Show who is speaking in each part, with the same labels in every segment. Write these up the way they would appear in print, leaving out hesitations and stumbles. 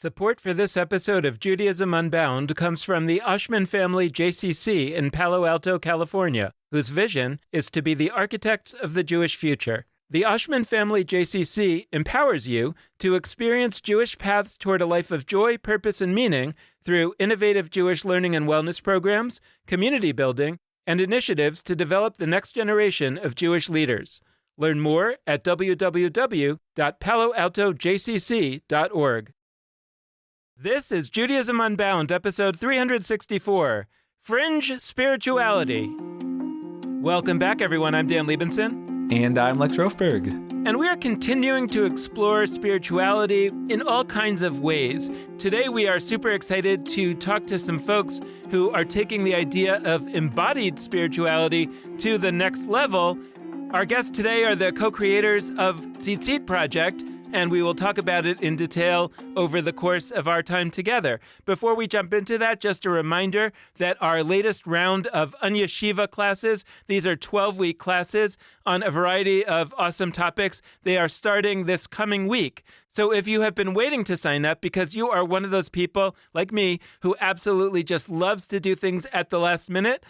Speaker 1: Support for this episode of Judaism Unbound comes from the Oshman family JCC in Palo Alto, California, whose vision is to be the architects of the Jewish future. The Oshman family JCC empowers you to experience Jewish paths toward a life of joy, purpose, and meaning through innovative Jewish learning and wellness programs, community building, and initiatives to develop the next generation of Jewish leaders. Learn more at www.paloaltojcc.org. This is Judaism Unbound, episode 364, Fringe Spirituality. Welcome back, everyone. I'm Dan Liebenson.
Speaker 2: And I'm Lex Rofberg.
Speaker 1: And we are continuing to explore spirituality in all kinds of ways. Today, we are super excited to talk to some folks who are taking the idea of embodied spirituality to the next level. Our guests today are the co-creators of Tzitzit Project, and we will talk about it in detail over the course of our time together. Before we jump into that, just a reminder that our latest round of Anya Shiva classes, these are 12-week classes on a variety of awesome topics. They are starting this coming week. So if you have been waiting to sign up because you are one of those people, like me, who absolutely just loves to do things at the last minute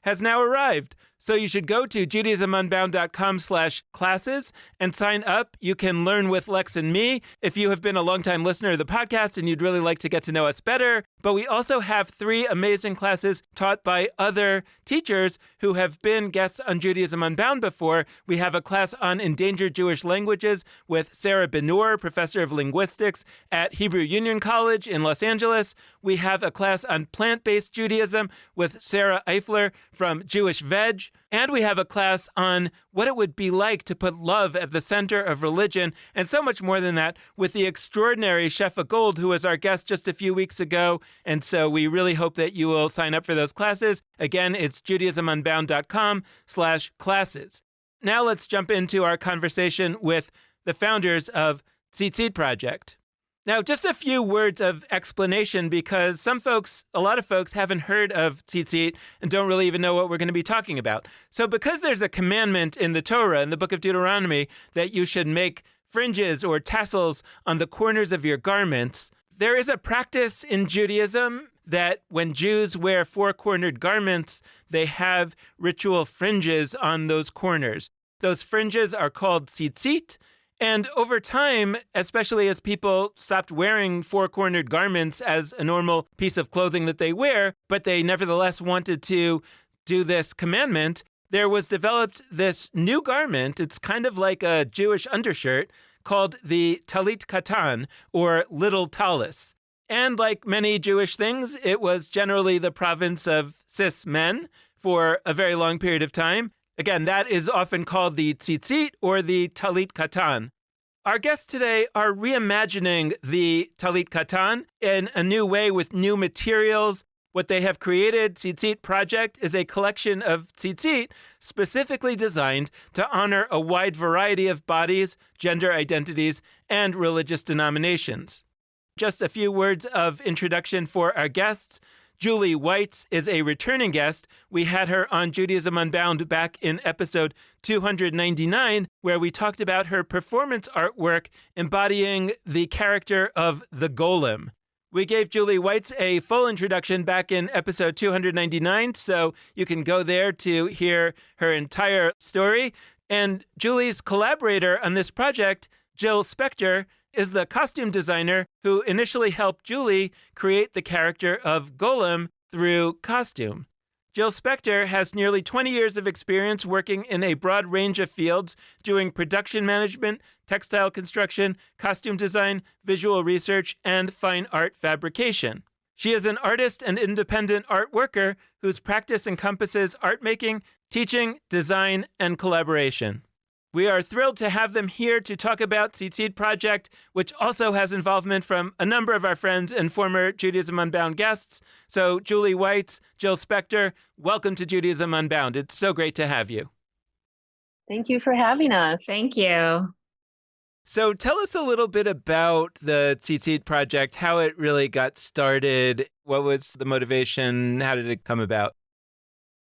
Speaker 1: has now arrived. So you should go to judaismunbound.com/classes and sign up. You can learn with Lex and me if you have been a longtime listener of the podcast and you'd really like to get to know us better. But we also have 3 amazing classes taught by other teachers who have been guests on Judaism Unbound before. We have a class on endangered Jewish languages with Sarah Ben-Nur, professor of linguistics at Hebrew Union College in Los Angeles. We have a class on plant-based Judaism with Sarah Eifler from Jewish Veg. And we have a class on what it would be like to put love at the center of religion, and so much more than that, with the extraordinary Shefa Gold, who was our guest just a few weeks ago. And so we really hope that you will sign up for those classes. Again, it's judaismunbound.com/classes. Now let's jump into our conversation with the founders of Tzitzit Project. Now, just a few words of explanation, because a lot of folks haven't heard of Tzitzit and don't really even know what we're going to be talking about. So because there's a commandment in the Torah, in the book of Deuteronomy, that you should make fringes or tassels on the corners of your garments, there is a practice in Judaism that when Jews wear 4-cornered garments, they have ritual fringes on those corners. Those fringes are called tzitzit. And over time, especially as people stopped wearing 4-cornered garments as a normal piece of clothing that they wear, but they nevertheless wanted to do this commandment, there was developed this new garment. It's kind of like a Jewish undershirt called the talit katan, or little talis. And like many Jewish things, it was generally the province of cis men for a very long period of time. Again, that is often called the tzitzit or the talit katan. Our guests today are reimagining the talit katan in a new way with new materials. What they have created, Tzitzit Project, is a collection of tzitzit specifically designed to honor a wide variety of bodies, gender identities, and religious denominations. Just a few words of introduction for our guests. Julie Weitz is a returning guest. We had her on Judaism Unbound back in episode 299, where we talked about her performance artwork embodying the character of the Golem. We gave Julie Weitz a full introduction back in episode 299, so you can go there to hear her entire story. And Julie's collaborator on this project, Jill Spector, is the costume designer who initially helped Julie create the character of Golem through costume. Jill Spector has nearly 20 years of experience working in a broad range of fields, doing production management, textile construction, costume design, visual research, and fine art fabrication. She is an artist and independent art worker whose practice encompasses art making, teaching, design, and collaboration. We are thrilled to have them here to talk about Tzitzit Project, which also has involvement from a number of our friends and former Judaism Unbound guests. So Julie Weitz, Jill Spector, welcome to Judaism Unbound. It's so great to have you.
Speaker 3: Thank you for having us.
Speaker 4: Thank you.
Speaker 1: So tell us a little bit about the Tzitzit Project, how it really got started. What was the motivation? How did it come about?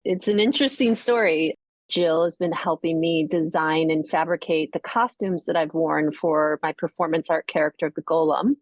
Speaker 3: It's an interesting story. Jill has been helping me design and fabricate the costumes that I've worn for my performance art character, the Golem.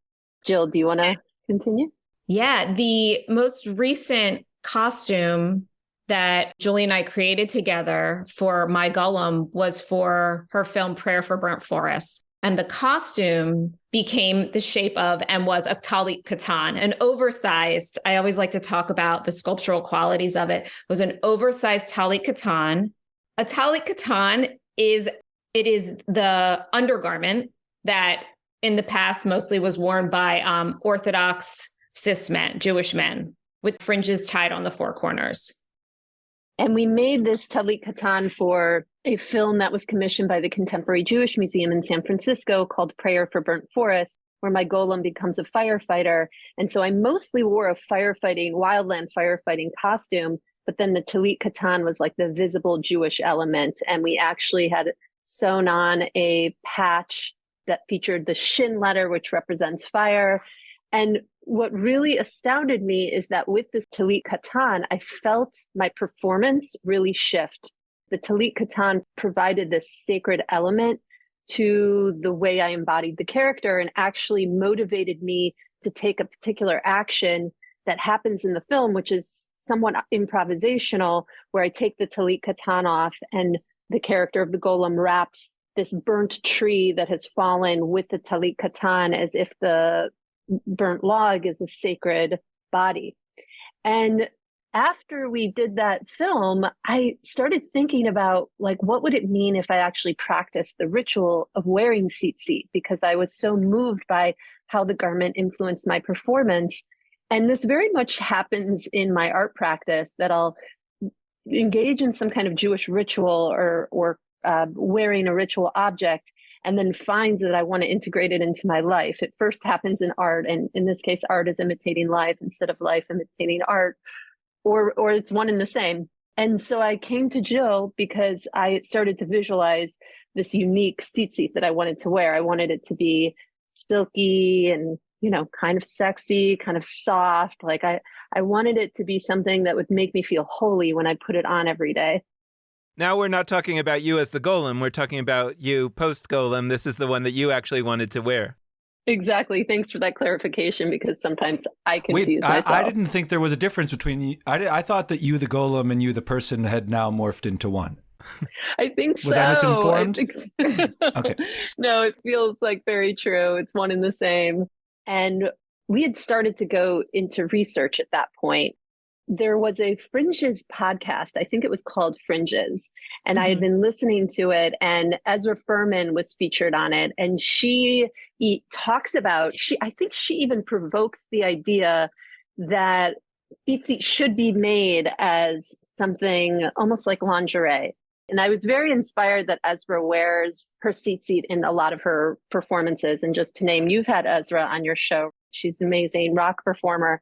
Speaker 3: Jill, do you want to continue?
Speaker 2: Yeah, the most recent costume that Julie and I created together for My Gollum was for her film Prayer for Burnt Forest. And the costume became the shape of and was a Talit Katan, an oversized, I always like to talk about the sculptural qualities of it, was an oversized Talit Katan. A Talit Katan is the undergarment that in the past mostly was worn by Orthodox cis men, Jewish men, with fringes tied on the four corners.
Speaker 3: And we made this Talit Katan for a film that was commissioned by the Contemporary Jewish Museum in San Francisco called Prayer for Burnt Forest, where my golem becomes a firefighter. And so I mostly wore a wildland firefighting costume, but then the Talit Katan was like the visible Jewish element. And we actually had sewn on a patch that featured the Shin letter, which represents fire. And what really astounded me is that with this Talit Katan, I felt my performance really shift. The Talit Katan provided this sacred element to the way I embodied the character and actually motivated me to take a particular action that happens in the film, which is somewhat improvisational, where I take the Talit Katan off and the character of the golem wraps this burnt tree that has fallen with the Talit Katan as if the burnt log is a sacred body. And after we did that film, I started thinking about like, what would it mean if I actually practiced the ritual of wearing tzitzit? Because I was so moved by how the garment influenced my performance. And this very much happens in my art practice, that I'll engage in some kind of Jewish ritual or wearing a ritual object, and then find that I want to integrate it into my life. It first happens in art, and in this case, art is imitating life instead of life imitating art, or it's one and the same. And so I came to Jill because I started to visualize this unique tzitzit that I wanted to wear. I wanted it to be silky and, kind of sexy, kind of soft. Like I wanted it to be something that would make me feel holy when I put it on every day.
Speaker 1: Now we're not talking about you as the golem. We're talking about you post-golem. This is the one that you actually wanted to wear.
Speaker 3: Exactly. Thanks for that clarification, because sometimes I confuse myself.
Speaker 4: I didn't think there was a difference between you. I thought that you, the golem, and you, the person, had now morphed into one.
Speaker 3: I think so.
Speaker 4: Was I misinformed?
Speaker 3: Okay. No, it feels like very true. It's one and the same. And we had started to go into research at that point. There was a Fringe's podcast. I think it was called Fringes. And I had been listening to it, and Ezra Furman was featured on it. And she talks about, I think she even provokes the idea that tzitzit should be made as something almost like lingerie. And I was very inspired that Ezra wears her tzitzit in a lot of her performances. And just to name, you've had Ezra on your show. She's an amazing rock performer.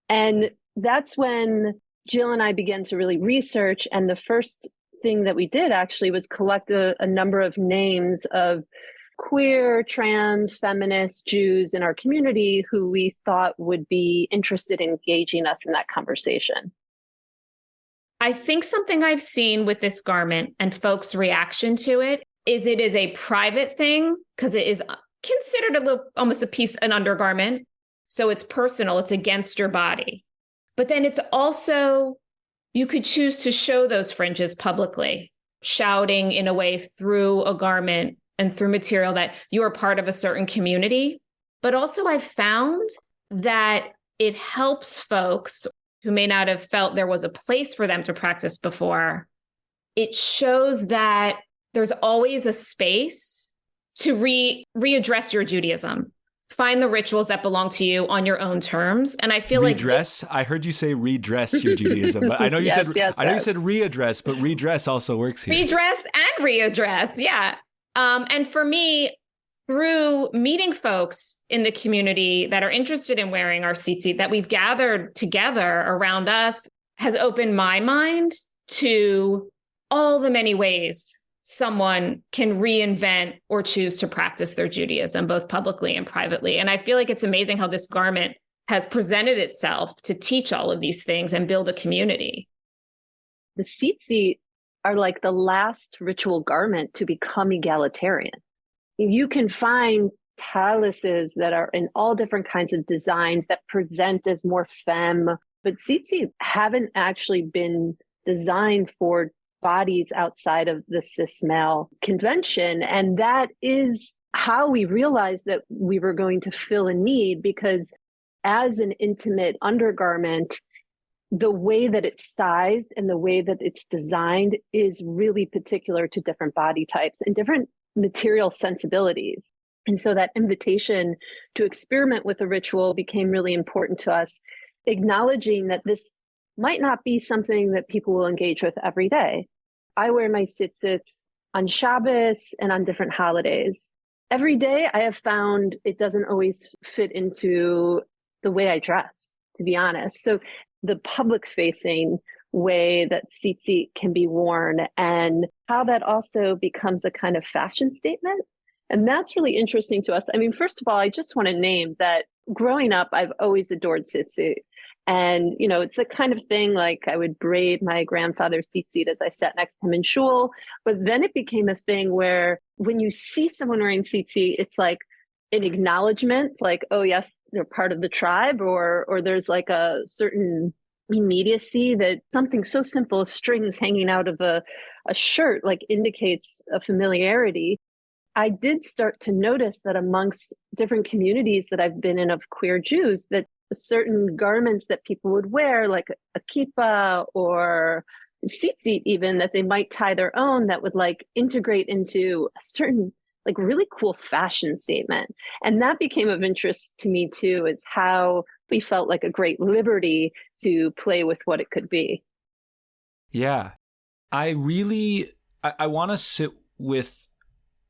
Speaker 3: And that's when Jill and I began to really research. And the first thing that we did actually was collect a number of names of queer, trans, feminist Jews in our community who we thought would be interested in engaging us in that conversation.
Speaker 2: I think something I've seen with this garment and folks' reaction to it is a private thing, because it is considered almost a piece, an undergarment. So it's personal, it's against your body. But then it's also, you could choose to show those fringes publicly, shouting in a way through a garment and through material that you are part of a certain community. But also I've found that it helps folks who may not have felt there was a place for them to practice before. It shows that there's always a space to readdress your Judaism. Find the rituals that belong to you on your own terms. And I feel
Speaker 4: redress? I heard you say redress your Judaism, but I know you said you said readdress, but redress also works here.
Speaker 2: Redress and readdress, yeah. And for me, through meeting folks in the community that are interested in wearing our tzitzit that we've gathered together around us, has opened my mind to all the many ways someone can reinvent or choose to practice their Judaism, both publicly and privately. And I feel like it's amazing how this garment has presented itself to teach all of these things and build a community.
Speaker 3: The tzitzit are like the last ritual garment to become egalitarian. You can find taluses that are in all different kinds of designs that present as more femme, but tzitzit haven't actually been designed for bodies outside of the cis male convention. And that is how we realized that we were going to fill a need, because as an intimate undergarment, the way that it's sized and the way that it's designed is really particular to different body types and different material sensibilities. And so that invitation to experiment with the ritual became really important to us, acknowledging that this might not be something that people will engage with every day. I wear my tzitzits on Shabbos and on different holidays. Every day I have found it doesn't always fit into the way I dress, to be honest. So the public facing way that tzitzit can be worn and how that also becomes a kind of fashion statement. And that's really interesting to us. I mean, first of all, I just want to name that growing up, I've always adored tzitzit. And, you know, it's the kind of thing like I would braid my grandfather's tzitzit as I sat next to him in shul. But then it became a thing where when you see someone wearing tzitzit, it's like an acknowledgement, like, oh, yes, they're part of the tribe, or there's like a certain immediacy that something so simple as strings hanging out of a shirt like indicates a familiarity. I did start to notice that amongst different communities that I've been in of queer Jews, that certain garments that people would wear, like a kippah or tzitzit even, that they might tie their own, that would like integrate into a certain like really cool fashion statement. And that became of interest to me too, is how we felt like a great liberty to play with what it could be.
Speaker 4: Yeah. I want to sit with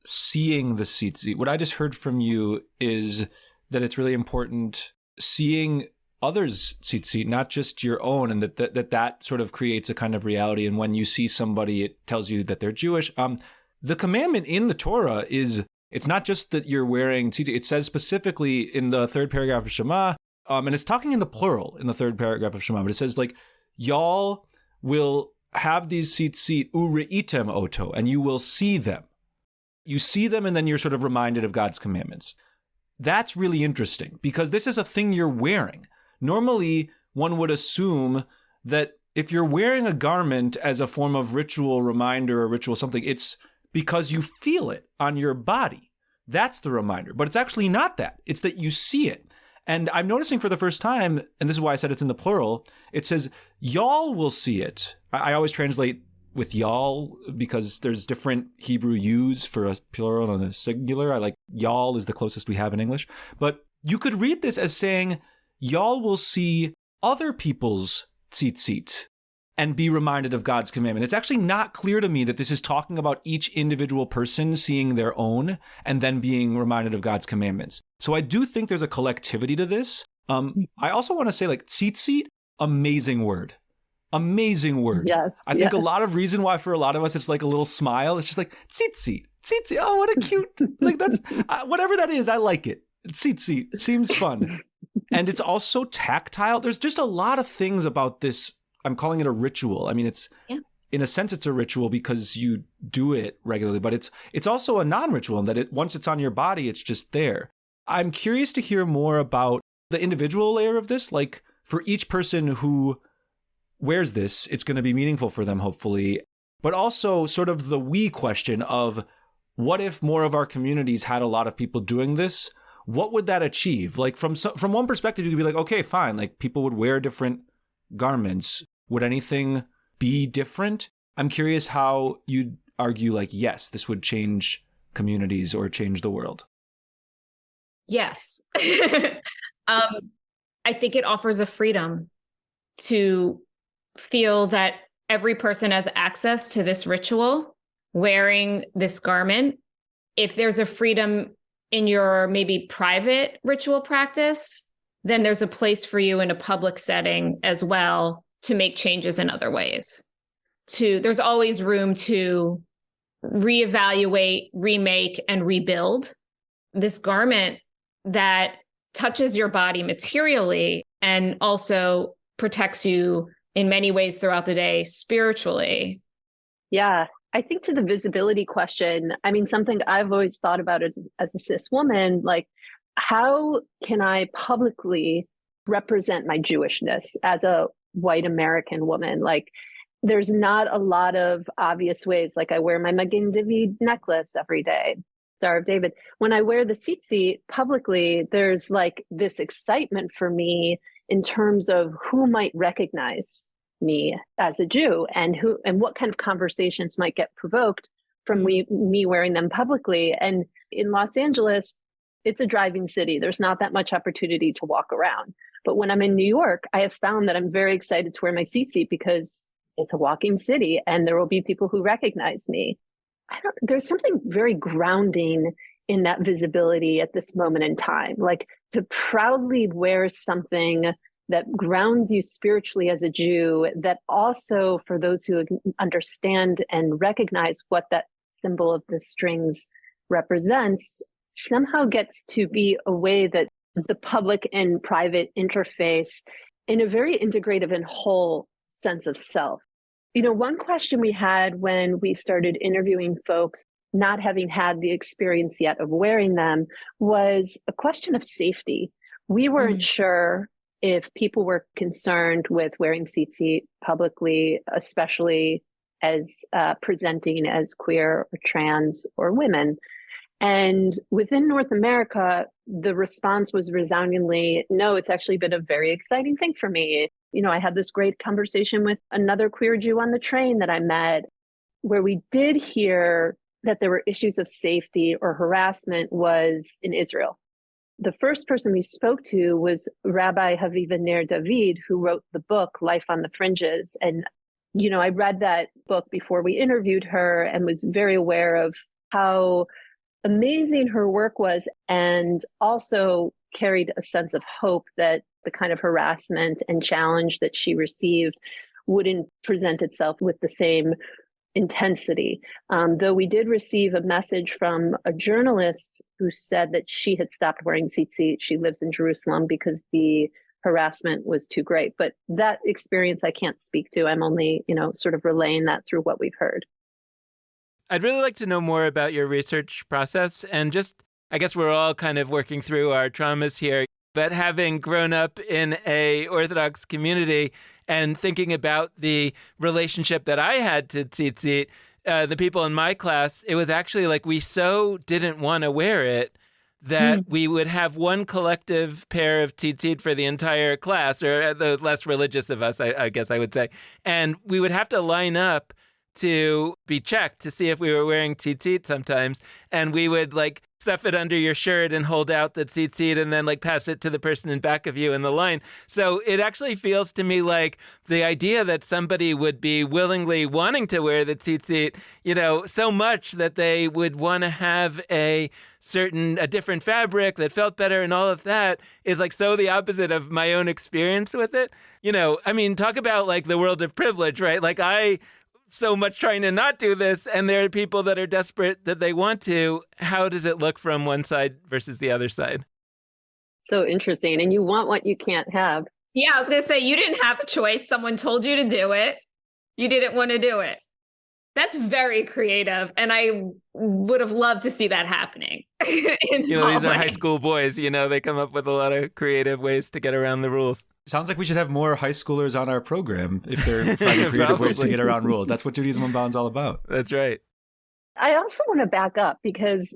Speaker 4: seeing the tzitzit. What I just heard from you is that it's really important seeing others' tzitzit, not just your own, and that sort of creates a kind of reality. And when you see somebody, it tells you that they're Jewish. The commandment in the Torah is, it's not just that you're wearing tzitzit. It says specifically in the third paragraph of Shema, and it's talking in the plural in the third paragraph of Shema, but it says like, y'all will have these tzitzit ureitem oto, and you will see them. You see them, and then you're sort of reminded of God's commandments. That's really interesting because this is a thing you're wearing. Normally, one would assume that if you're wearing a garment as a form of ritual reminder or ritual something, it's because you feel it on your body. That's the reminder. But it's actually not that. It's that you see it. And I'm noticing for the first time, and this is why I said it's in the plural, it says, y'all will see it. I always translate with y'all because there's different Hebrew yous for a plural and a singular. I like y'all is the closest we have in English. But you could read this as saying, y'all will see other people's tzitzit and be reminded of God's commandment. It's actually not clear to me that this is talking about each individual person seeing their own and then being reminded of God's commandments. So I do think there's a collectivity to this. I also want to say like tzitzit, amazing word. Amazing word.
Speaker 3: Yes.
Speaker 4: I think a lot of reason why for a lot of us it's like a little smile. It's just like tzitzit. Oh, what a cute, like that's, whatever that is, I like it. Tzitzit seems fun. And it's also tactile. There's just a lot of things about this. I'm calling it a ritual. I mean, in a sense, it's a ritual because you do it regularly, but it's also a non-ritual in that once it's on your body, it's just there. I'm curious to hear more about the individual layer of this. Like for each person who wears this, it's going to be meaningful for them, hopefully. But also sort of the we question of what if more of our communities had a lot of people doing this? What would that achieve? Like from one perspective, you could be like, okay, fine. Like people would wear different garments. Would anything be different? I'm curious how you'd argue like, yes, this would change communities or change the world.
Speaker 2: Yes. I think it offers a freedom to feel that every person has access to this ritual, wearing this garment. If there's a freedom in your maybe private ritual practice, then there's a place for you in a public setting as well to make changes in other ways. There's always room to reevaluate, remake, and rebuild this garment that touches your body materially and also protects you in many ways throughout the day spiritually.
Speaker 3: Yeah, I think to the visibility question, I mean, something I've always thought about it as a cis woman, like, how can I publicly represent my Jewishness as a white American woman? Like, there's not a lot of obvious ways. Like, I wear my Magen David necklace every day, Star of David. When I wear the tzitzit publicly, there's like this excitement for me in terms of who might recognize me as a Jew, and what kind of conversations might get provoked from me wearing them publicly. And in Los Angeles, it's a driving city. There's not that much opportunity to walk around. But when I'm in New York, I have found that I'm very excited to wear my tzitzit because it's a walking city and there will be people who recognize me. There's something very grounding in that visibility at this moment in time. Like, to proudly wear something that grounds you spiritually as a Jew, that also, for those who understand and recognize what that symbol of the strings represents, somehow gets to be a way that the public and private interface in a very integrative and whole sense of self. You know, one question we had when we started interviewing folks, not having had the experience yet of wearing them, was a question of safety. We weren't sure if people were concerned with wearing tzitzit publicly, especially as presenting as queer or trans or women. And within North America, the response was resoundingly, no, it's actually been a very exciting thing for me. You know, I had this great conversation with another queer Jew on the train that I met, where we did hear that there were issues of safety or harassment was in Israel. The first person we spoke to was Rabbi Haviva Ner David, who wrote the book, Life on the Fringes. And, you know, I read that book before we interviewed her and was very aware of how amazing her work was, and also carried a sense of hope that the kind of harassment and challenge that she received wouldn't present itself with the same intensity. Though we did receive a message from a journalist who said that she had stopped wearing tzitzit. She lives in Jerusalem because the harassment was too great. But that experience I can't speak to. I'm only, you know, sort of relaying that through what we've heard.
Speaker 1: I'd really like to know more about your research process, and just, I guess we're all kind of working through our traumas here, but having grown up in a Orthodox community and thinking about the relationship that I had to tzitzit, the people in my class, it was actually like we so didn't want to wear it that we would have one collective pair of tzitzit for the entire class, or the less religious of us, I guess I would say. And we would have to line up to be checked to see if we were wearing tzitzit sometimes. And we would like stuff it under your shirt and hold out the tzitzit and then like pass it to the person in back of you in the line. So it actually feels to me like the idea that somebody would be willingly wanting to wear the tzitzit, you know, so much that they would want to have a different fabric that felt better and all of that is like so the opposite of my own experience with it. You know, I mean, talk about like the world of privilege, right? Like I so much trying to not do this, and there are people that are desperate that they want to. How does it look from one side versus the other side?
Speaker 3: So interesting. And you want what you can't have.
Speaker 2: Yeah, I was going to say, you didn't have a choice. Someone told you to do it. You didn't want to do it. That's very creative. And I would have loved to see that happening.
Speaker 1: You know, these are high school boys, you know, they come up with a lot of creative ways to get around the rules.
Speaker 4: Sounds like we should have more high schoolers on our program if they're finding creative ways to get around rules. That's what Judaism Unbound is all about.
Speaker 1: That's right.
Speaker 3: I also want to back up because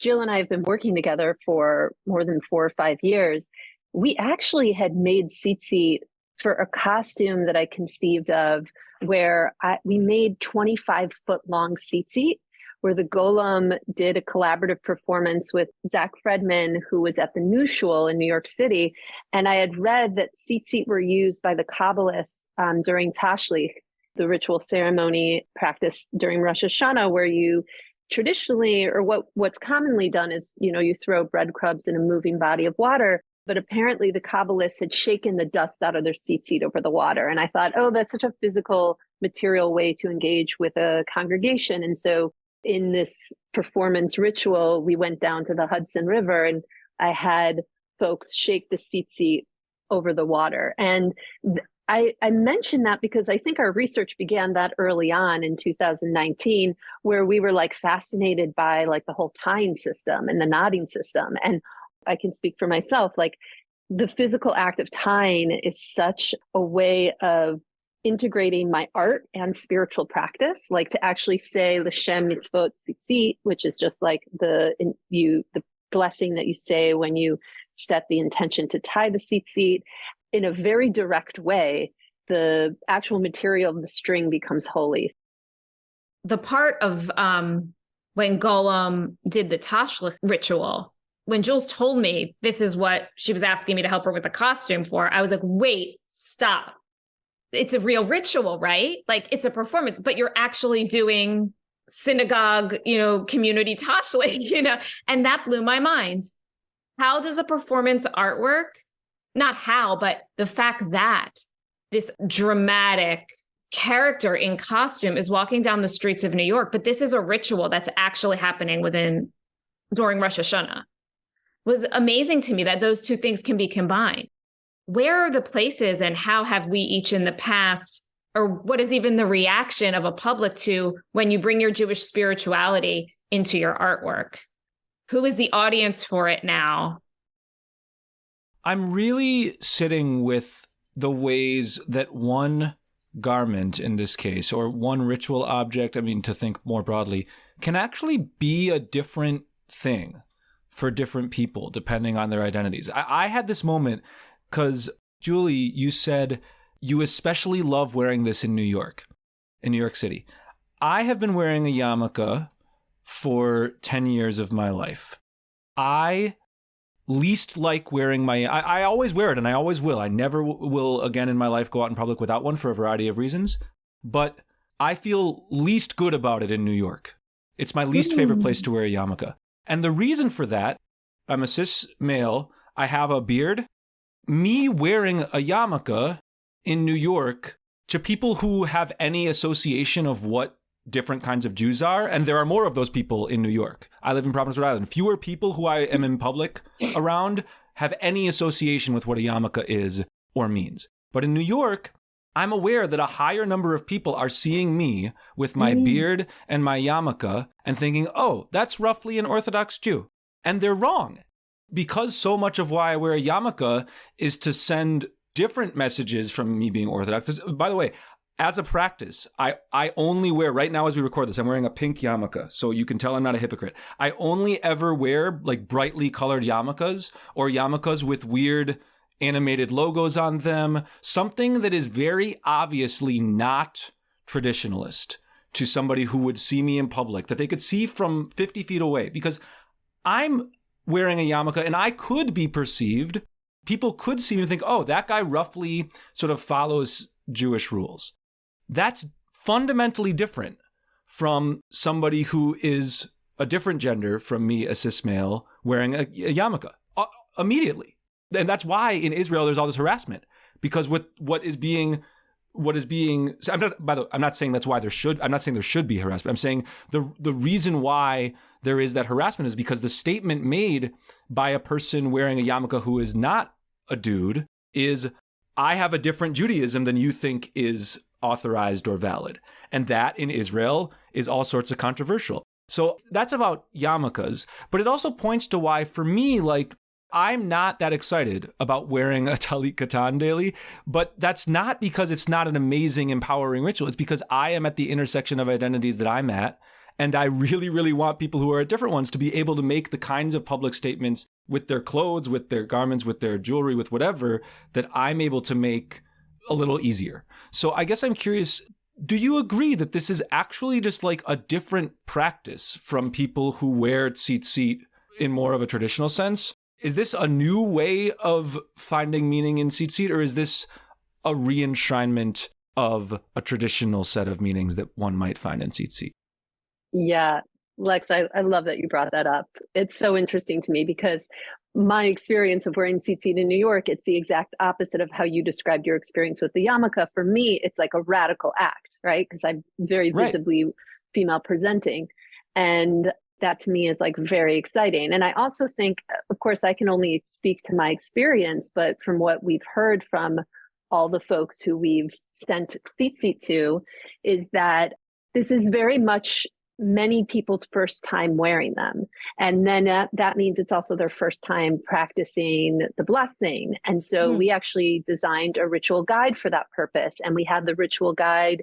Speaker 3: Jill and I have been working together for more than 4 or 5 years. We actually had made tzitzit for a costume that I conceived of where we made 25-foot long tzitzit, where the Golem did a collaborative performance with Zach Fredman, who was at the New Shul in New York City. And I had read that tzitzit were used by the Kabbalists during Tashlich, the ritual ceremony practiced during Rosh Hashanah, where you traditionally, or what's commonly done is, you know, you throw breadcrumbs in a moving body of water. But apparently the Kabbalists had shaken the dust out of their tzitzit over the water. And I thought, oh, that's such a physical, material way to engage with a congregation. And so in this performance ritual, we went down to the Hudson River and I had folks shake the tzitzit over the water. And I mention that because I think our research began that early on in 2019, where we were like fascinated by like the whole tying system and the knotting system. And I can speak for myself, like the physical act of tying is such a way of integrating my art and spiritual practice, like to actually say L'Shem Mitzvot Tzitzit, which is just like the blessing that you say when you set the intention to tie the tzitzit. In a very direct way, the actual material of the string becomes holy.
Speaker 2: The part of when Golem did the Tashlich ritual, when Jules told me this is what she was asking me to help her with the costume for, I was like, wait, stop. It's a real ritual, right? Like it's a performance, but you're actually doing synagogue, community Tashlich, and that blew my mind. How does a performance artwork, not how, but the fact that this dramatic character in costume is walking down the streets of New York, but this is a ritual that's actually happening during Rosh Hashanah, was amazing to me that those two things can be combined. Where are the places and how have we each in the past, or what is even the reaction of a public to when you bring your Jewish spirituality into your artwork? Who is the audience for it now?
Speaker 4: I'm really sitting with the ways that one garment in this case, or one ritual object, to think more broadly, can actually be a different thing for different people depending on their identities. I had this moment because, Julie, you said you especially love wearing this in New York City. I have been wearing a yarmulke for 10 years of my life. I least like wearing I always wear it and I always will. I never will again in my life go out in public without one for a variety of reasons. But I feel least good about it in New York. It's my least favorite place to wear a yarmulke. And the reason for that, I'm a cis male, I have a beard. Me wearing a yarmulke in New York to people who have any association of what different kinds of Jews are, and there are more of those people in New York. I live in Providence, Rhode Island. Fewer people who I am in public around have any association with what a yarmulke is or means. But in New York, I'm aware that a higher number of people are seeing me with my beard and my yarmulke and thinking, oh, that's roughly an Orthodox Jew. And they're wrong. Because so much of why I wear a yarmulke is to send different messages from me being Orthodox. By the way, as a practice, I only wear, right now as we record this, I'm wearing a pink yarmulke, so you can tell I'm not a hypocrite. I only ever wear like brightly colored yarmulkes or yarmulkes with weird animated logos on them, something that is very obviously not traditionalist to somebody who would see me in public, that they could see from 50 feet away, because I'm wearing a yarmulke and I could be perceived, people could see me and think, oh, that guy roughly sort of follows Jewish rules. That's fundamentally different from somebody who is a different gender from me, a cis male, wearing a yarmulke immediately. And that's why in Israel there's all this harassment, because what is being so I'm not saying that's why I'm not saying there should be harassment. I'm saying the reason why there is that harassment is because the statement made by a person wearing a yarmulke who is not a dude is, I have a different Judaism than you think is authorized or valid. And that in Israel is all sorts of controversial. So that's about yarmulkes, but it also points to why, for me, like, I'm not that excited about wearing a talit katan daily, but that's not because it's not an amazing, empowering ritual. It's because I am at the intersection of identities that I'm at, and I really, really want people who are at different ones to be able to make the kinds of public statements with their clothes, with their garments, with their jewelry, with whatever, that I'm able to make a little easier. So I guess I'm curious, do you agree that this is actually just like a different practice from people who wear tzitzit in more of a traditional sense? Is this a new way of finding meaning in tzitzit, or is this a re-enshrinement of a traditional set of meanings that one might find in tzitzit?
Speaker 3: Yeah, Lex, I love that you brought that up. It's so interesting to me because my experience of wearing tzitzit in New York, it's the exact opposite of how you described your experience with the yarmulke. For me, it's like a radical act, right? Because I'm very visibly female presenting. And that to me is like very exciting. And I also think, of course, I can only speak to my experience, but from what we've heard from all the folks who we've sent tzitzit to is that this is very much many people's first time wearing them. And then that means it's also their first time practicing the blessing. And so we actually designed a ritual guide for that purpose. And we had the ritual guide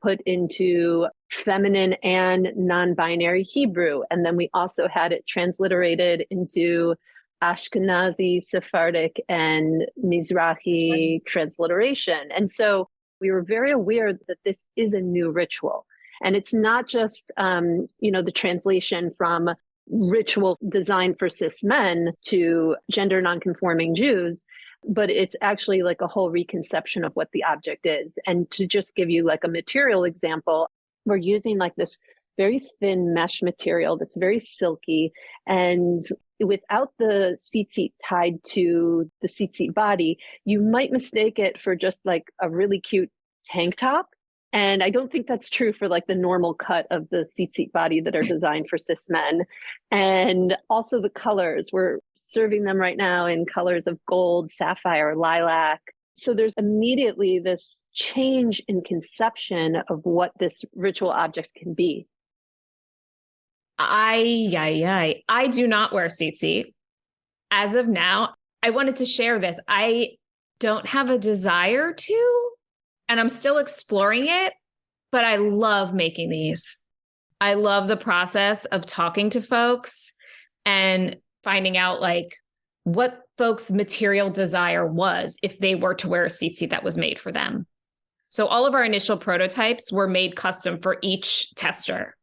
Speaker 3: put into feminine and non-binary Hebrew. And then we also had it transliterated into Ashkenazi, Sephardic, and Mizrahi transliteration. And so we were very aware that this is a new ritual. And it's not just, the translation from ritual designed for cis men to gender nonconforming Jews, but it's actually like a whole reconception of what the object is. And to just give you like a material example, we're using like this very thin mesh material that's very silky, and without the tzitzit tied to the tzitzit body, you might mistake it for just like a really cute tank top. And I don't think that's true for like the normal cut of the tzitzit body that are designed for cis men. And also the colors, we're serving them right now in colors of gold, sapphire, lilac. So there's immediately this change in conception of what this ritual object can be.
Speaker 2: I do not wear tzitzit. As of now, I wanted to share this. I don't have a desire to, and I'm still exploring it, but I love making these. I love the process of talking to folks and finding out like what folks' material desire was if they were to wear a tzitzit that was made for them. So all of our initial prototypes were made custom for each tester.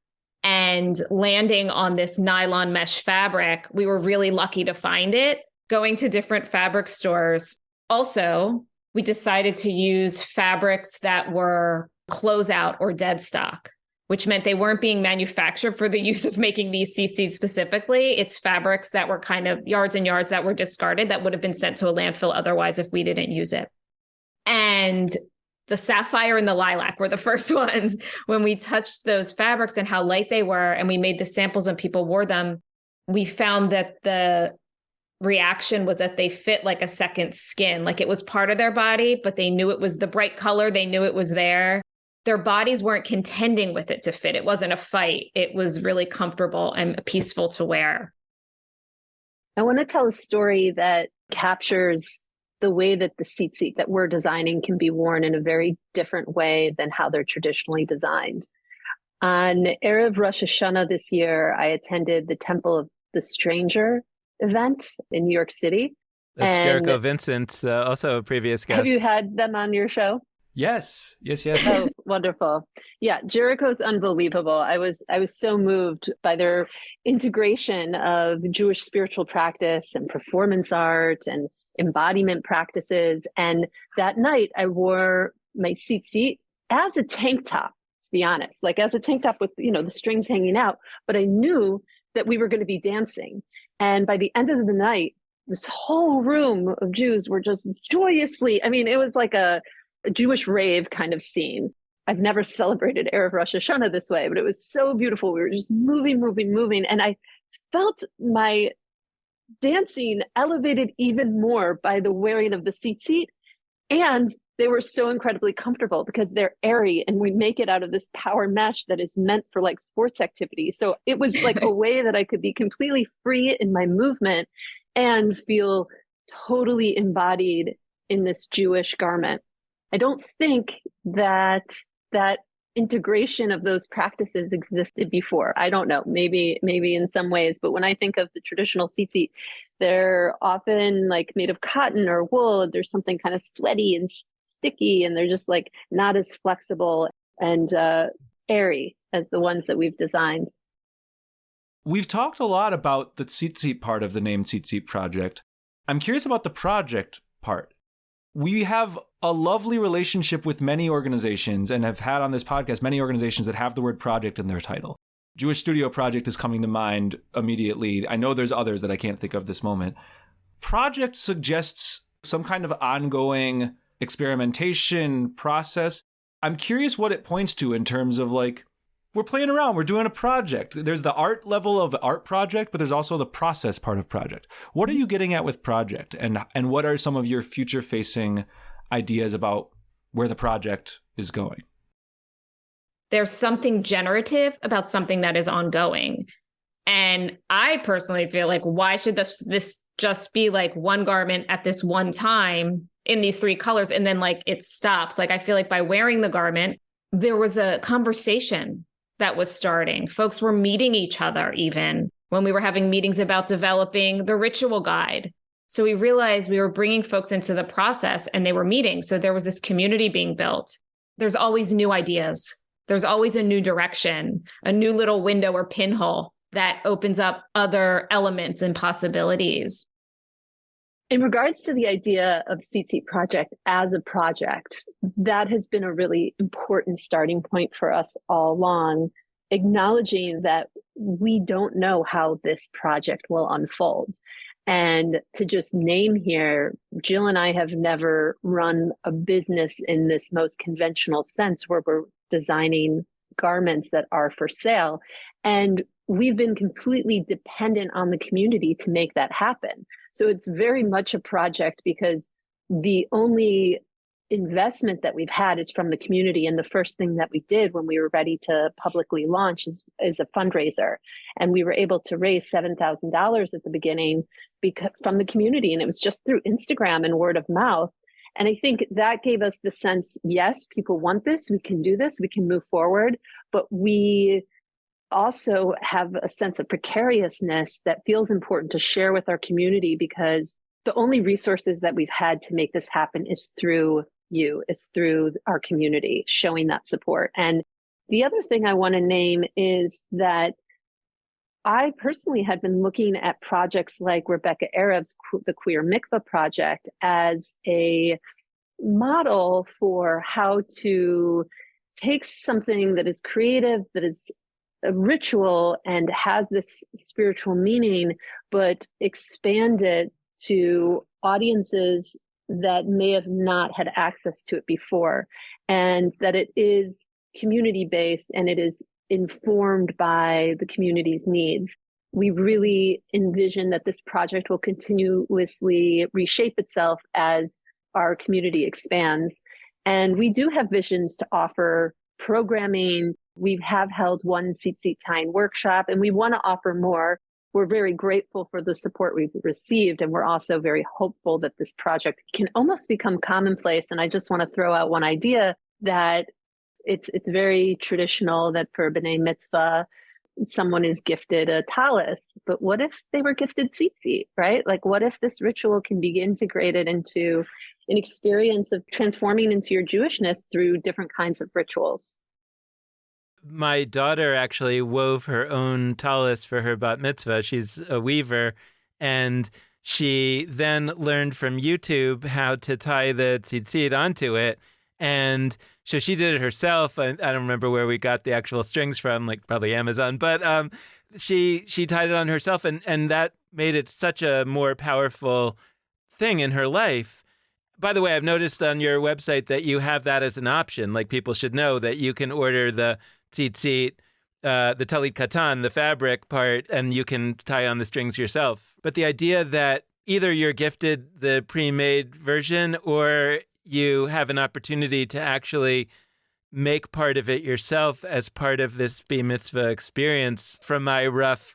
Speaker 2: And landing on this nylon mesh fabric, we were really lucky to find it going to different fabric stores. Also, we decided to use fabrics that were closeout or dead stock, which meant they weren't being manufactured for the use of making these tzitzit specifically. It's fabrics that were kind of yards and yards that were discarded that would have been sent to a landfill otherwise if we didn't use it. And the sapphire and the lilac were the first ones. When we touched those fabrics and how light they were, and we made the samples and people wore them, we found that the reaction was that they fit like a second skin, like it was part of their body, but they knew it was the bright color. They knew it was there. Their bodies weren't contending with it to fit. It wasn't a fight. It was really comfortable and peaceful to wear.
Speaker 3: I want to tell a story that captures the way that the tzitzit that we're designing can be worn in a very different way than how they're traditionally designed. On Erev Rosh Hashanah this year, I attended the Temple of the Stranger event in New York City.
Speaker 1: That's Jericho Vincent, also a previous guest.
Speaker 3: Have you had them on your show?
Speaker 4: Yes.
Speaker 3: Oh, wonderful. Yeah, Jericho's unbelievable. I was so moved by their integration of Jewish spiritual practice and performance art and embodiment practices. And that night I wore my tzitzit as a tank top, to be honest, like as a tank top with, the strings hanging out, but I knew that we were going to be dancing. And by the end of the night, this whole room of Jews were just joyously, it was like a Jewish rave kind of scene. I've never celebrated Erev Rosh Hashanah this way, but it was so beautiful. We were just moving. And I felt my dancing elevated even more by the wearing of the tzitzit, and they were so incredibly comfortable because they're airy and we make it out of this power mesh that is meant for like sports activity. So it was like a way that I could be completely free in my movement and feel totally embodied in this Jewish garment. I don't think that integration of those practices existed before. I don't know, maybe in some ways, but when I think of the traditional tzitzit, they're often like made of cotton or wool. There's something kind of sweaty and sticky, and they're just like not as flexible and airy as the ones that we've designed.
Speaker 4: We've talked a lot about the tzitzit part of the name Tzitzit Project. I'm curious about the project part. We have a lovely relationship with many organizations and have had on this podcast many organizations that have the word project in their title. Jewish Studio Project is coming to mind immediately. I know there's others that I can't think of this moment. Project suggests some kind of ongoing experimentation process. I'm curious what it points to in terms of like, we're playing around, we're doing a project. There's the art level of art project, but there's also the process part of project. What are you getting at with project, and what are some of your future facing ideas about where the project is going?
Speaker 2: There's something generative about something that is ongoing. And I personally feel like, why should this just be like one garment at this one time in these three colors and then like it stops? Like, I feel like by wearing the garment, there was a conversation that was starting. Folks were meeting each other even when we were having meetings about developing the ritual guide. So we realized we were bringing folks into the process and they were meeting. So there was this community being built. There's always new ideas. There's always a new direction, a new little window or pinhole that opens up other elements and possibilities.
Speaker 3: In regards to the idea of Seat Project as a project, that has been a really important starting point for us all along, acknowledging that we don't know how this project will unfold. And to just name here, Jill and I have never run a business in this most conventional sense where we're designing garments that are for sale. And we've been completely dependent on the community to make that happen. So it's very much a project because the only investment that we've had is from the community. And the first thing that we did when we were ready to publicly launch is a fundraiser. And we were able to raise $7,000 at the beginning from the community. And it was just through Instagram and word of mouth. And I think that gave us the sense, yes, people want this, we can do this, we can move forward, but we also have a sense of precariousness that feels important to share with our community, because the only resources that we've had to make this happen is through you, is through our community showing that support. And the other thing I want to name is that I personally had been looking at projects like Rebecca Arab's the Queer Mikvah Project as a model for how to take something that is creative, that is a ritual and has this spiritual meaning, but expand it to audiences that may have not had access to it before, and that it is community-based and it is informed by the community's needs. We really envision that this project will continuously reshape itself as our community expands. And we do have visions to offer programming. We have held one Seat Time workshop, and we want to offer more. We're very grateful for the support we've received, and we're also very hopeful that this project can almost become commonplace. And I just want to throw out one idea that it's very traditional that for B'nai Mitzvah, someone is gifted a talis, but what if they were gifted tzitzit, right? Like, what if this ritual can be integrated into an experience of transforming into your Jewishness through different kinds of rituals?
Speaker 1: My daughter actually wove her own talis for her bat mitzvah. She's a weaver, and she then learned from YouTube how to tie the tzitzit onto it. And so she did it herself. I don't remember where we got the actual strings from, like probably Amazon, but she tied it on herself, and that made it such a more powerful thing in her life. By the way, I've noticed on your website that you have that as an option. Like, people should know that you can order the tzitzit, the talit katan, the fabric part, and you can tie on the strings yourself. But the idea that either you're gifted the pre-made version or you have an opportunity to actually make part of it yourself as part of this Bar Mitzvah experience, from my rough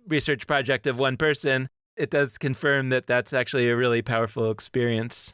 Speaker 1: research project of one person, it does confirm that that's actually a really powerful experience.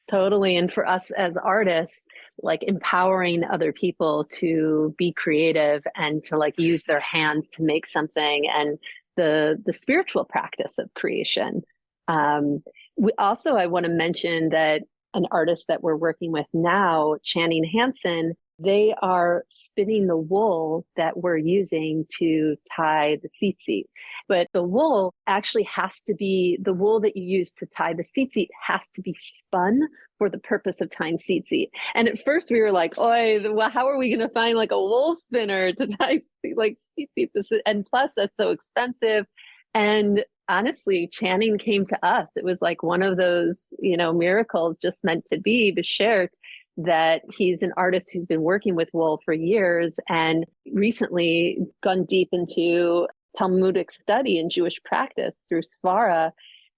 Speaker 3: Totally. And for us as artists, like empowering other people to be creative and to like use their hands to make something, and the spiritual practice of creation. I want to mention that an artist that we're working with now, Channing Hansen, they are spinning the wool that we're using to tie the tzitzit. But the wool actually has to be, the wool that you use to tie the tzitzit has to be spun for the purpose of tying tzitzit. And at first we were like, "Oi, well, how are we going to find like a wool spinner to tie like tzitzit?" And plus, that's so expensive. And honestly, Channing came to us. It was like one of those, miracles just meant to be, b'shert, that he's an artist who's been working with wool for years and recently gone deep into Talmudic study and Jewish practice through Svara.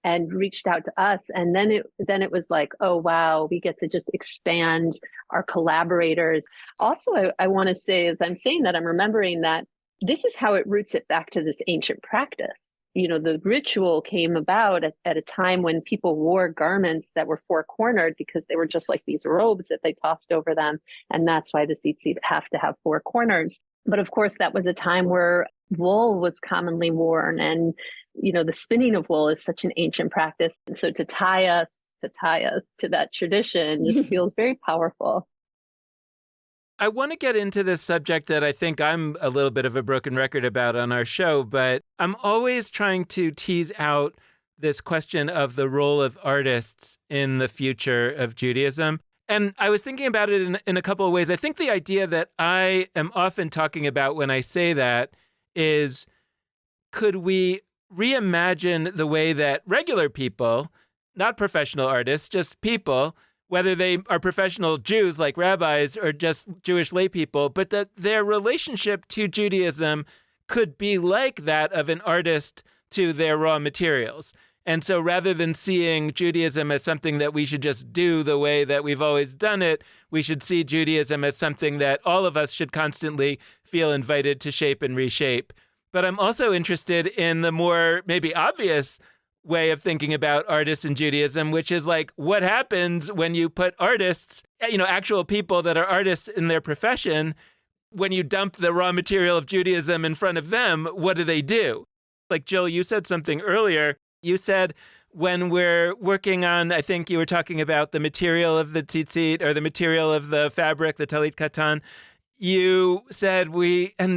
Speaker 3: and reached out to us. And then it was like, oh, wow, we get to just expand our collaborators. Also, I want to say, as I'm saying that, I'm remembering that this is how it roots it back to this ancient practice. The ritual came about at a time when people wore garments that were four-cornered because they were just like these robes that they tossed over them. And that's why the tzitzit have to have four corners. But of course, that was a time where wool was commonly worn, and the spinning of wool is such an ancient practice. And so to tie us to that tradition just feels very powerful.
Speaker 1: I want to get into this subject that I think I'm a little bit of a broken record about on our show, but I'm always trying to tease out this question of the role of artists in the future of Judaism. And I was thinking about it in a couple of ways. I think the idea that I am often talking about when I say that is, could we reimagine the way that regular people, not professional artists, just people, whether they are professional Jews like rabbis or just Jewish lay people, but that their relationship to Judaism could be like that of an artist to their raw materials. And so rather than seeing Judaism as something that we should just do the way that we've always done it, we should see Judaism as something that all of us should constantly feel invited to shape and reshape. But I'm also interested in the more maybe obvious way of thinking about artists in Judaism, which is like, what happens when you put artists, actual people that are artists in their profession, when you dump the raw material of Judaism in front of them, what do they do? Like, Jill, you said something earlier. You said when we're working on, I think you were talking about the material of the tzitzit or the material of the fabric, the talit katan. You said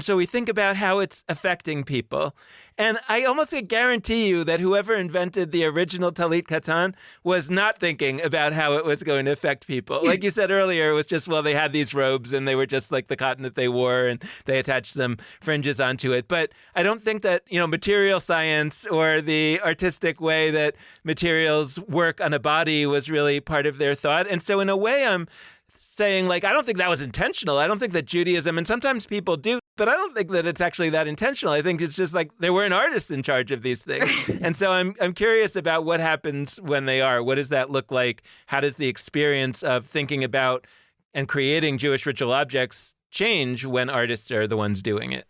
Speaker 1: so we think about how it's affecting people. And I almost guarantee you that whoever invented the original talit katan was not thinking about how it was going to affect people. Like you said earlier, it was just, well, they had these robes and they were just like the cotton that they wore and they attached some fringes onto it. But I don't think that, material science or the artistic way that materials work on a body was really part of their thought. And so in a way, I'm saying, like, I don't think that was intentional. I don't think that Judaism, and sometimes people do, but I don't think that it's actually that intentional. I think it's just like there were an artist in charge of these things. And so I'm curious about what happens when they are. What does that look like? How does the experience of thinking about and creating Jewish ritual objects change when artists are the ones doing it?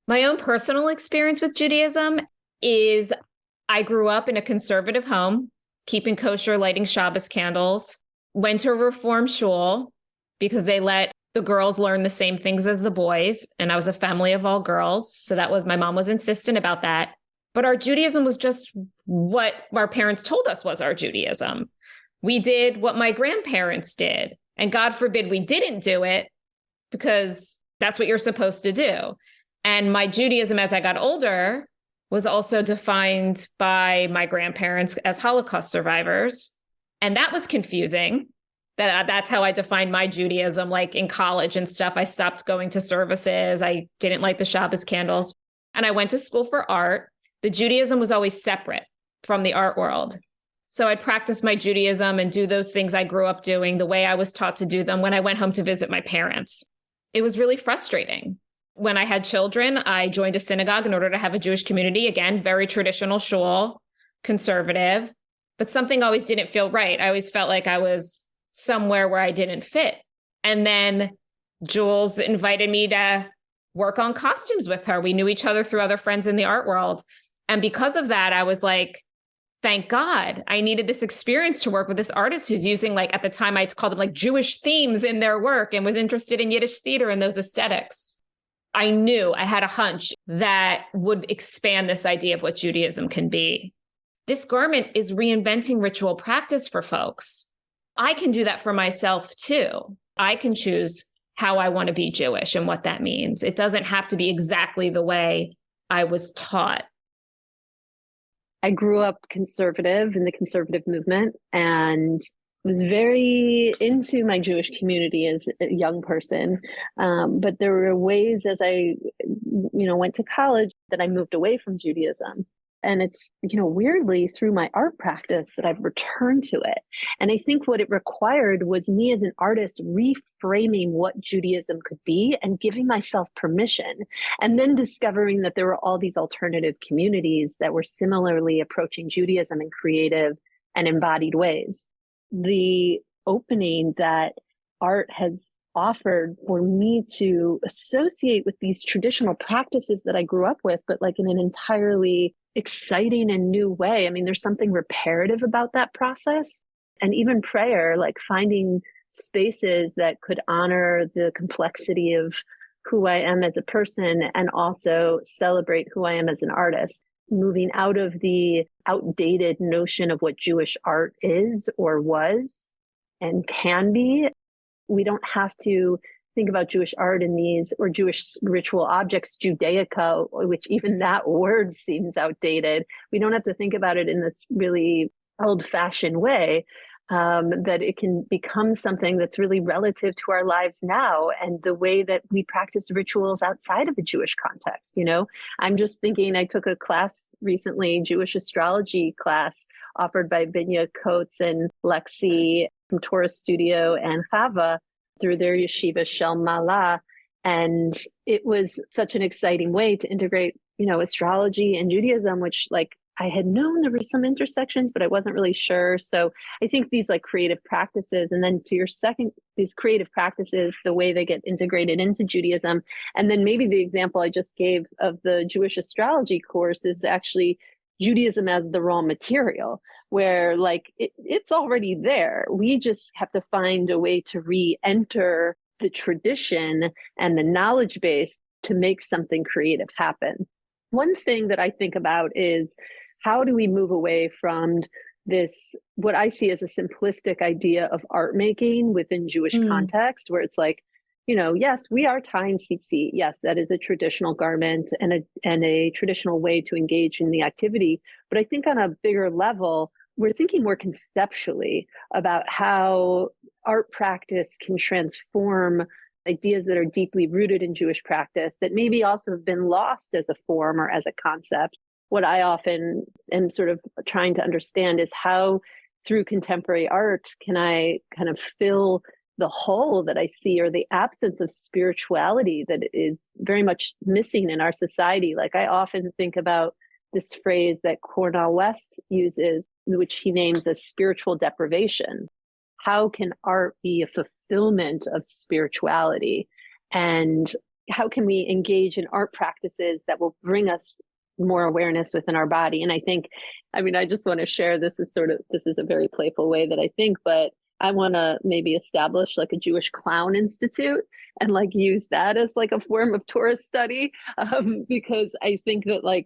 Speaker 2: My own personal experience with Judaism is I grew up in a conservative home, keeping kosher, lighting Shabbos candles. Went to a reform shul because they let the girls learn the same things as the boys. And I was a family of all girls. So my mom was insistent about that. But our Judaism was just what our parents told us was our Judaism. We did what my grandparents did. And God forbid we didn't do it because that's what you're supposed to do. And my Judaism as I got older was also defined by my grandparents as Holocaust survivors. And that was confusing. That's how I defined my Judaism, like in college and stuff. I stopped going to services. I didn't like the Shabbos candles. And I went to school for art. The Judaism was always separate from the art world. So I'd practice my Judaism and do those things I grew up doing the way I was taught to do them when I went home to visit my parents. It was really frustrating. When I had children, I joined a synagogue in order to have a Jewish community. Again, very traditional shul, conservative. But something always didn't feel right. I always felt like I was somewhere where I didn't fit. And then Jules invited me to work on costumes with her. We knew each other through other friends in the art world. And because of that, I was like, thank God. I needed this experience to work with this artist who's using, like, at the time I called them like Jewish themes in their work and was interested in Yiddish theater and those aesthetics. I had a hunch that would expand this idea of what Judaism can be. This garment is reinventing ritual practice for folks. I can do that for myself too. I can choose how I want to be Jewish and what that means. It doesn't have to be exactly the way I was taught.
Speaker 3: I grew up conservative in the conservative movement and was very into my Jewish community as a young person. But there were ways as I, went to college that I moved away from Judaism. And it's, weirdly through my art practice that I've returned to it. And I think what it required was me as an artist reframing what Judaism could be and giving myself permission. And then discovering that there were all these alternative communities that were similarly approaching Judaism in creative and embodied ways. The opening that art has offered for me to associate with these traditional practices that I grew up with, but like in an entirely exciting and new way. I mean, there's something reparative about that process. And even prayer, like finding spaces that could honor the complexity of who I am as a person and also celebrate who I am as an artist, moving out of the outdated notion of what Jewish art is or was and can be. We don't have to think about Jewish art in these, or Jewish ritual objects, Judaica, which even that word seems outdated. We don't have to think about it in this really old-fashioned way, that it can become something that's really relative to our lives now and the way that we practice rituals outside of the Jewish context. I'm just thinking, I took a class recently, Jewish astrology class offered by Binya Coates and Lexi from Taurus Studio and Chava through their yeshiva Shel Mala. And it was such an exciting way to integrate, astrology and Judaism, which I had known there were some intersections, but I wasn't really sure. So I think these creative practices, and then to your second, these creative practices, the way they get integrated into Judaism. And then maybe the example I just gave of the Jewish astrology course is actually Judaism as the raw material, where it's already there. We just have to find a way to re-enter the tradition and the knowledge base to make something creative happen. One thing that I think about is, how do we move away from this, what I see as a simplistic idea of art making within Jewish context, where it's yes, we are tying tzitzit. Yes, that is a traditional garment and a traditional way to engage in the activity. But I think on a bigger level, we're thinking more conceptually about how art practice can transform ideas that are deeply rooted in Jewish practice that maybe also have been lost as a form or as a concept. What I often am sort of trying to understand is how, through contemporary art, can I kind of fill the hole that I see, or the absence of spirituality that is very much missing in our society. I often think about this phrase that Cornel West uses, which he names as spiritual deprivation. How can art be a fulfillment of spirituality? And how can we engage in art practices that will bring us more awareness within our body? And I just want to share, this is a very playful way that I think, but I want to maybe establish a Jewish clown institute and use that as a form of tourist study, because I think that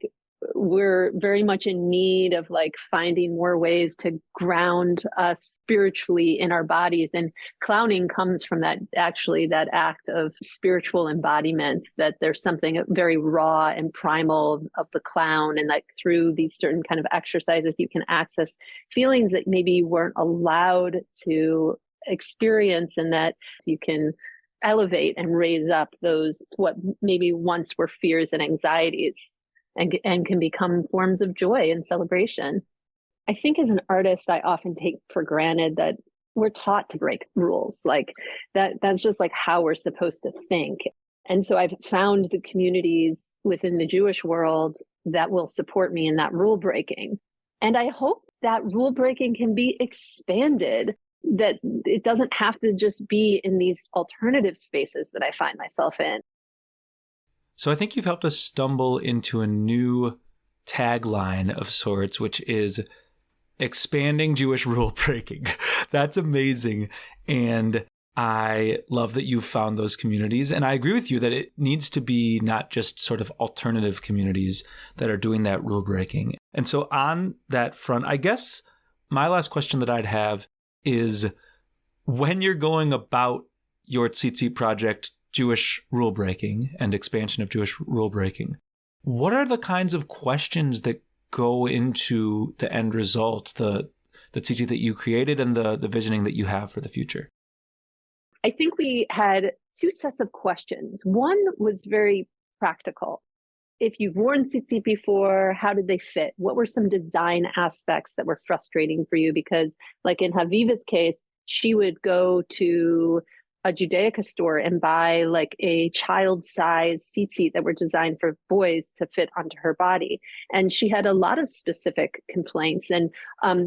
Speaker 3: we're very much in need of finding more ways to ground us spiritually in our bodies. And clowning comes from that act of spiritual embodiment, that there's something very raw and primal of the clown. And through these certain kind of exercises, you can access feelings that maybe you weren't allowed to experience, and that you can elevate and raise up those, what maybe once were fears and anxieties, and can become forms of joy and celebration. I think as an artist, I often take for granted that we're taught to break rules, that's just how we're supposed to think. And so I've found the communities within the Jewish world that will support me in that rule breaking. And I hope that rule breaking can be expanded, that it doesn't have to just be in these alternative spaces that I find myself in.
Speaker 4: So I think you've helped us stumble into a new tagline of sorts, which is expanding Jewish rule breaking. That's amazing. And I love that you've found those communities. And I agree with you that it needs to be not just sort of alternative communities that are doing that rule breaking. And so on that front, I guess my last question that I'd have is, when you're going about your tzitzit project, Jewish rule breaking and expansion of Jewish rule breaking, what are the kinds of questions that go into the end result, the tzitzit that you created and the visioning that you have for the future?
Speaker 3: I think we had two sets of questions. One was very practical. if you've worn tzitzit before, how did they fit? What were some design aspects that were frustrating for you? Because like in Haviva's case, she would go to a Judaica store and buy like a child-size tzitzit that were designed for boys to fit onto her body. And she had a lot of specific complaints. And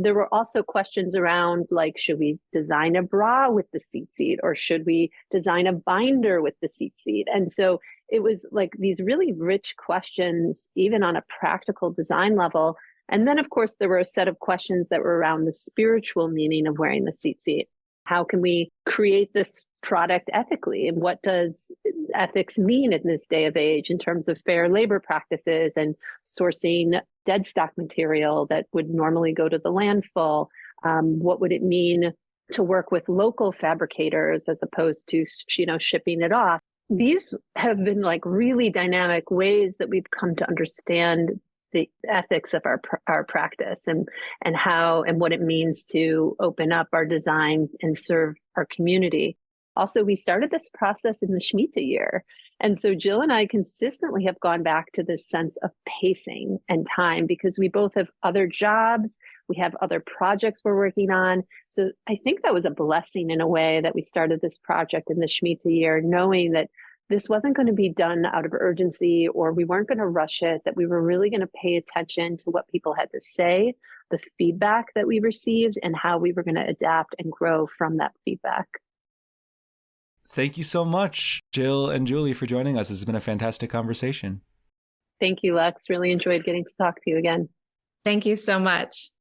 Speaker 3: there were also questions around like, should we design a bra with the tzitzit, or should we design a binder with the tzitzit? And so it was like these really rich questions, even on a practical design level. And then, of course, there were a set of questions that were around the spiritual meaning of wearing the tzitzit. How can we create this product ethically? And what does ethics mean in this day of age in terms of fair labor practices and sourcing dead stock material that would normally go to the landfill? What would it mean to work with local fabricators as opposed to, shipping it off? These have been like really dynamic ways that we've come to understand the ethics of our practice and how and what it means to open up our design and serve our community. Also, we started this process in the Shemitah year. And so Jill and I consistently have gone back to this sense of pacing and time because we both have other jobs. We have other projects we're working on. So I think that was a blessing in a way that we started this project in the Shemitah year, knowing that this wasn't going to be done out of urgency or we weren't going to rush it, that we were really going to pay attention to what people had to say, the feedback that we received, and how we were going to adapt and grow from that feedback.
Speaker 4: Thank you so much, Jill and Julie, for joining us. This has been a fantastic conversation.
Speaker 3: Thank you, Lex. Really enjoyed getting to talk to you again.
Speaker 2: Thank you so much.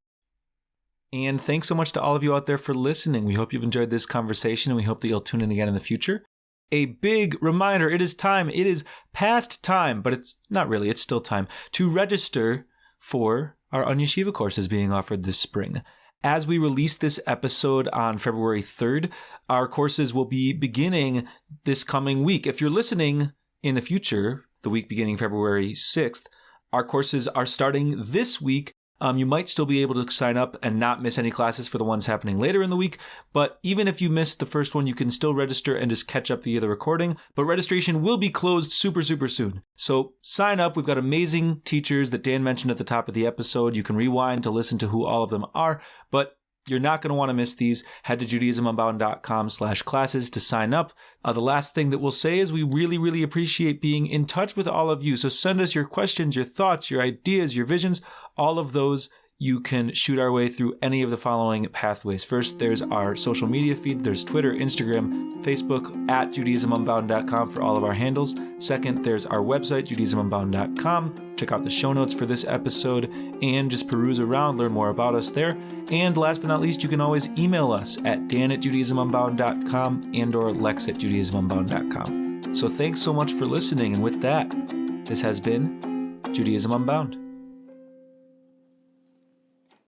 Speaker 4: And thanks so much to all of you out there for listening. We hope you've enjoyed this conversation, and we hope that you'll tune in again in the future. A big reminder, it is time, it is past time, but it's not really, it's still time, to register for our Onion Yeshiva courses being offered this spring. As we release this episode on February 3rd, our courses will be beginning this coming week. If you're listening in the future, the week beginning February 6th, our courses are starting this week. You might still be able to sign up and not miss any classes for the ones happening later in the week. But even if you missed the first one, you can still register and just catch up via the recording. But registration will be closed super soon. So sign up. We've got amazing teachers that Dan mentioned at the top of the episode. You can rewind to listen to who all of them are. But you're not going to want to miss these. Head to JudaismUnbound.com/classes to sign up. The last thing that we'll say is we really appreciate being in touch with all of you. So send us your questions, your thoughts, your ideas, your visions. All of those you can shoot our way through any of the following pathways. First, there's our social media feed. There's Twitter, Instagram, Facebook, at JudaismUnbound.com for all of our handles. Second, there's our website, JudaismUnbound.com. Check out the show notes for this episode and just peruse around, learn more about us there. And last but not least, you can always email us at dan@JudaismUnbound.com and or lex@JudaismUnbound.com. So thanks so much for listening. And with that, this has been Judaism Unbound.